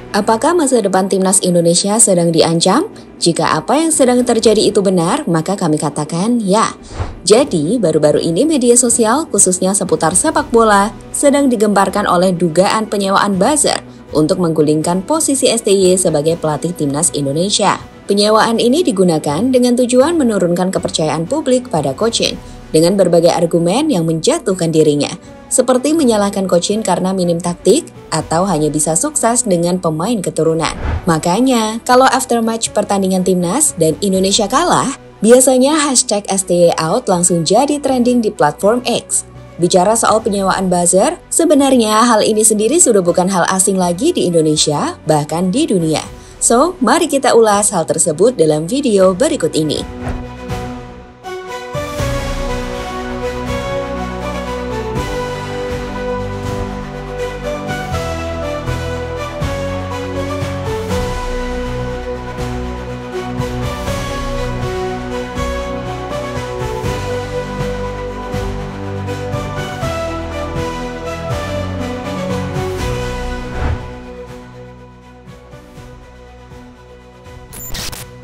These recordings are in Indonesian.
Apakah masa depan timnas Indonesia sedang diancam? Jika apa yang sedang terjadi itu benar, maka kami katakan ya. Jadi, baru-baru ini media sosial, khususnya seputar sepak bola, sedang digemparkan oleh dugaan penyewaan buzzer untuk menggulingkan posisi STY sebagai pelatih timnas Indonesia. Penyewaan ini digunakan dengan tujuan menurunkan kepercayaan publik pada Coach Shin dengan berbagai argumen yang menjatuhkan dirinya, seperti menyalahkan Coach Shin karena minim taktik atau hanya bisa sukses dengan pemain keturunan. Makanya, kalau after match pertandingan timnas dan Indonesia kalah, biasanya hashtag #STYOut langsung jadi trending di platform X. Bicara soal penyewaan buzzer, sebenarnya hal ini sendiri sudah bukan hal asing lagi di Indonesia, bahkan di dunia. So, mari kita ulas hal tersebut dalam video berikut ini.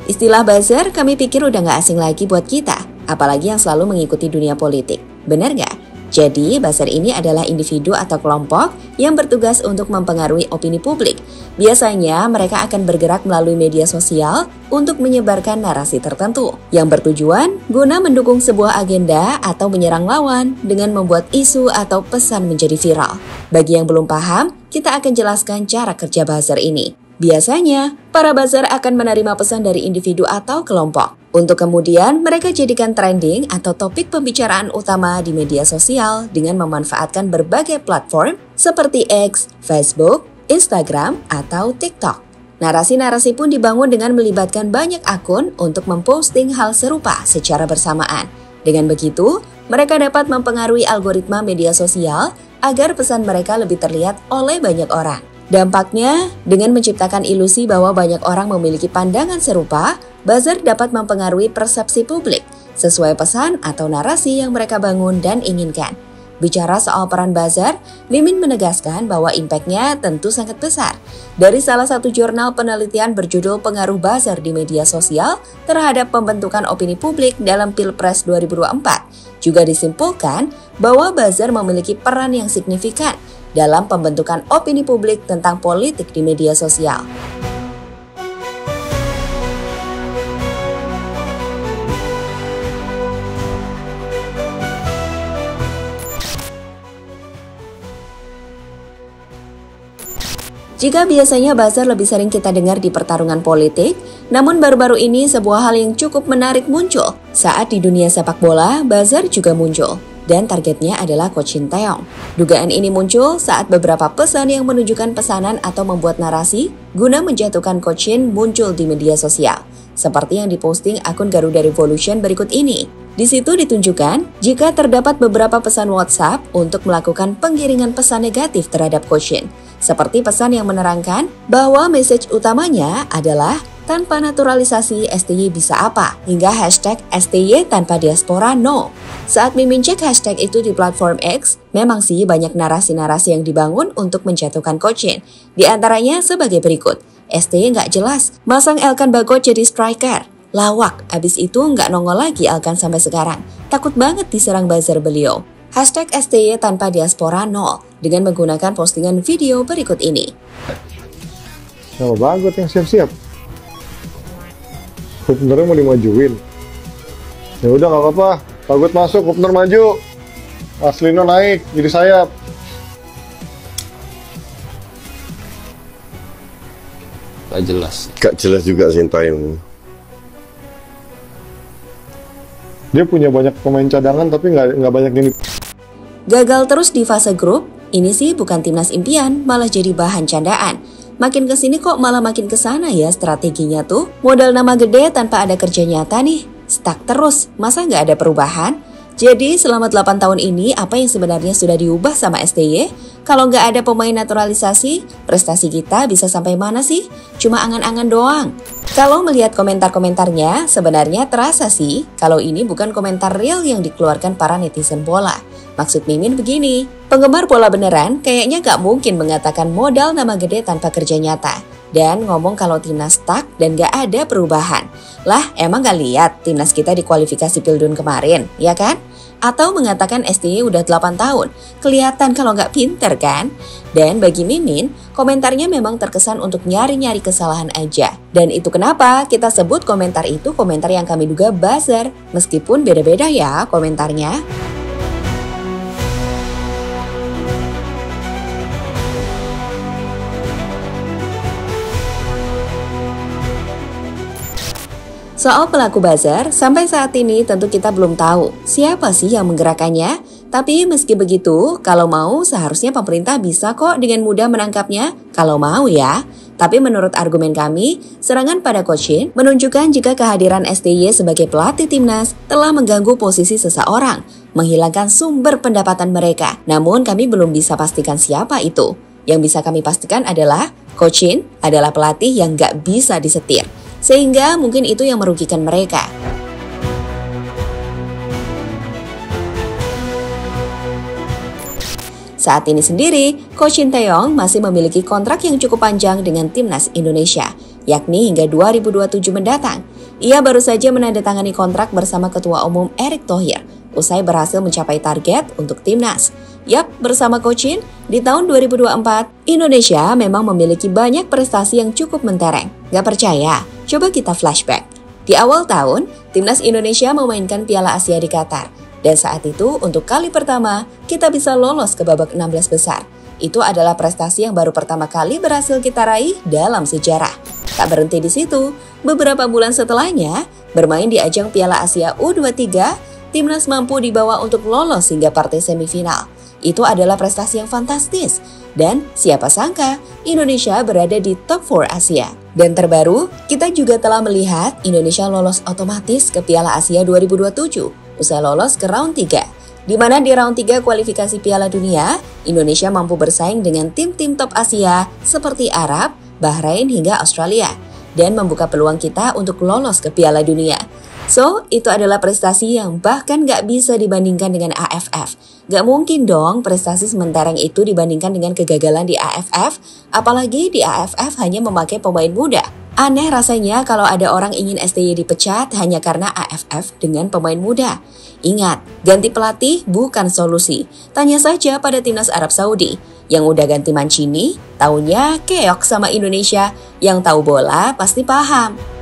Istilah buzzer kami pikir udah gak asing lagi buat kita, apalagi yang selalu mengikuti dunia politik. Benar gak? Jadi, buzzer ini adalah individu atau kelompok yang bertugas untuk mempengaruhi opini publik. Biasanya, mereka akan bergerak melalui media sosial untuk menyebarkan narasi tertentu, yang bertujuan guna mendukung sebuah agenda atau menyerang lawan dengan membuat isu atau pesan menjadi viral. Bagi yang belum paham, kita akan jelaskan cara kerja buzzer ini. Biasanya, para buzzer akan menerima pesan dari individu atau kelompok. Untuk kemudian, mereka jadikan trending atau topik pembicaraan utama di media sosial dengan memanfaatkan berbagai platform seperti X, Facebook, Instagram, atau TikTok. Narasi-narasi pun dibangun dengan melibatkan banyak akun untuk memposting hal serupa secara bersamaan. Dengan begitu, mereka dapat mempengaruhi algoritma media sosial agar pesan mereka lebih terlihat oleh banyak orang. Dampaknya, dengan menciptakan ilusi bahwa banyak orang memiliki pandangan serupa, buzzer dapat mempengaruhi persepsi publik sesuai pesan atau narasi yang mereka bangun dan inginkan. Bicara soal peran buzzer, Mimin menegaskan bahwa impact-nya tentu sangat besar. Dari salah satu jurnal penelitian berjudul Pengaruh Buzzer di Media Sosial terhadap Pembentukan Opini Publik dalam Pilpres 2024, juga disimpulkan bahwa buzzer memiliki peran yang signifikan dalam pembentukan opini publik tentang politik di media sosial. Jika biasanya buzzer lebih sering kita dengar di pertarungan politik, namun baru-baru ini sebuah hal yang cukup menarik muncul. Saat di dunia sepak bola, buzzer juga muncul. Dan targetnya adalah Coach Shin Tae-yong. Dugaan ini muncul saat beberapa pesan yang menunjukkan pesanan atau membuat narasi guna menjatuhkan Coach Shin muncul di media sosial, seperti yang diposting akun Garuda Revolution berikut ini. Di situ ditunjukkan jika terdapat beberapa pesan WhatsApp untuk melakukan penggiringan pesan negatif terhadap Coach Shin, seperti pesan yang menerangkan bahwa message utamanya adalah tanpa naturalisasi STY bisa apa, hingga hashtag STY tanpa diaspora no. Saat Mimin cek hashtag itu di platform X, memang sih banyak narasi-narasi yang dibangun untuk menjatuhkan Coach Shin. Di antaranya sebagai berikut, STY nggak jelas, masang Elkan Bagot jadi striker. Lawak, abis itu nggak nongol lagi Elkan sampai sekarang. Takut banget diserang buzzer beliau. Hashtag STY tanpa diaspora nol, dengan menggunakan postingan video berikut ini. Sama Bagot yang siap-siap. Hubnernya mau dimajuin. Ya udah nggak apa-apa. Bagot masuk, Hubner maju. Aslino naik, jadi sayap. Gak jelas. Gak jelas juga Sintayong. Dia punya banyak pemain cadangan tapi nggak banyak ini. Gagal terus di fase grup, ini sih bukan timnas impian, malah jadi bahan candaan. Makin kesini kok malah makin kesana ya strateginya tuh. Modal nama gede tanpa ada kerja nyata nih. Stuck terus, masa nggak ada perubahan? Jadi selama 8 tahun ini apa yang sebenarnya sudah diubah sama STY? Kalau nggak ada pemain naturalisasi, prestasi kita bisa sampai mana sih? Cuma angan-angan doang. Kalau melihat komentar-komentarnya, sebenarnya terasa sih kalau ini bukan komentar real yang dikeluarkan para netizen bola. Maksud Mimin begini, penggemar bola beneran kayaknya nggak mungkin mengatakan modal nama gede tanpa kerja nyata. dan ngomong kalau timnas stuck dan gak ada perubahan. Lah, emang gak lihat timnas kita di kualifikasi Pildun kemarin, ya kan? Atau mengatakan STY udah 8 tahun, kelihatan kalau nggak pinter kan? Dan bagi Mimin, komentarnya memang terkesan untuk nyari-nyari kesalahan aja. Dan itu kenapa kita sebut komentar itu komentar yang kami duga buzzer, meskipun beda-beda ya komentarnya. Soal pelaku buzzer, sampai saat ini tentu kita belum tahu siapa sih yang menggerakkannya. Tapi meski begitu, kalau mau seharusnya pemerintah bisa kok dengan mudah menangkapnya, kalau mau ya. Tapi menurut argumen kami, serangan pada Coach Shin menunjukkan jika kehadiran STY sebagai pelatih timnas telah mengganggu posisi seseorang, menghilangkan sumber pendapatan mereka. Namun kami belum bisa pastikan siapa itu. Yang bisa kami pastikan adalah Coach Shin adalah pelatih yang gak bisa disetir. Sehingga mungkin itu yang merugikan mereka. Saat ini sendiri, Coach Shin Tae-yong masih memiliki kontrak yang cukup panjang dengan timnas Indonesia, yakni hingga 2027 mendatang. Ia baru saja menandatangani kontrak bersama Ketua Umum Erick Thohir, usai berhasil mencapai target untuk timnas. Yap, bersama Coach Shin, di tahun 2024, Indonesia memang memiliki banyak prestasi yang cukup mentereng. Gak percaya? Coba kita flashback. Di awal tahun, timnas Indonesia memainkan Piala Asia di Qatar. Dan saat itu, untuk kali pertama, kita bisa lolos ke babak 16 besar. Itu adalah prestasi yang baru pertama kali berhasil kita raih dalam sejarah. Tak berhenti di situ, beberapa bulan setelahnya, bermain di ajang Piala Asia U23, timnas mampu dibawa untuk lolos hingga partai semifinal. Itu adalah prestasi yang fantastis. Dan siapa sangka Indonesia berada di top 4 Asia. Dan terbaru, kita juga telah melihat Indonesia lolos otomatis ke Piala Asia 2027, usai lolos ke round 3. Di mana di round 3 kualifikasi Piala Dunia, Indonesia mampu bersaing dengan tim-tim top Asia seperti Arab, Bahrain hingga Australia. Dan membuka peluang kita untuk lolos ke Piala Dunia. So, itu adalah prestasi yang bahkan gak bisa dibandingkan dengan AFF. Gak mungkin dong prestasi sementereng itu dibandingkan dengan kegagalan di AFF, apalagi di AFF hanya memakai pemain muda. Aneh rasanya kalau ada orang ingin STY dipecat hanya karena AFF dengan pemain muda. Ingat, ganti pelatih bukan solusi. Tanya saja pada timnas Arab Saudi. Yang udah ganti Mancini, taunya keok sama Indonesia. Yang tahu bola pasti paham.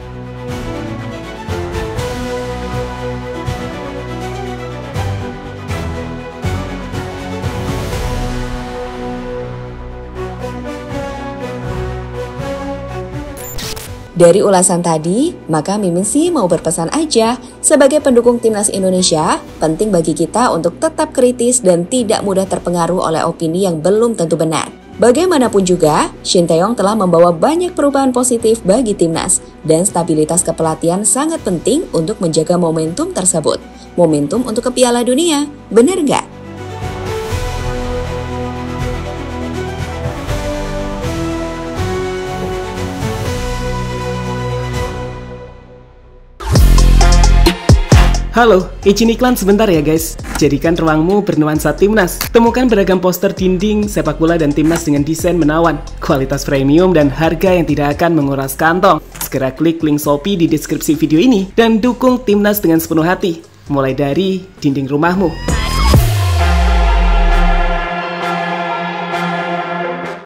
Dari ulasan tadi, maka Mimin sih mau berpesan aja, sebagai pendukung timnas Indonesia, penting bagi kita untuk tetap kritis dan tidak mudah terpengaruh oleh opini yang belum tentu benar. Bagaimanapun juga, Shin Tae-yong telah membawa banyak perubahan positif bagi timnas, dan stabilitas kepelatihan sangat penting untuk menjaga momentum tersebut. Momentum untuk ke Piala Dunia, bener nggak? Halo, izin iklan sebentar ya guys. Jadikan ruangmu bernuansa timnas. Temukan beragam poster dinding, sepak bola dan timnas dengan desain menawan, kualitas premium dan harga yang tidak akan menguras kantong. Segera klik link Shopee di deskripsi video ini dan dukung timnas dengan sepenuh hati. Mulai dari dinding rumahmu.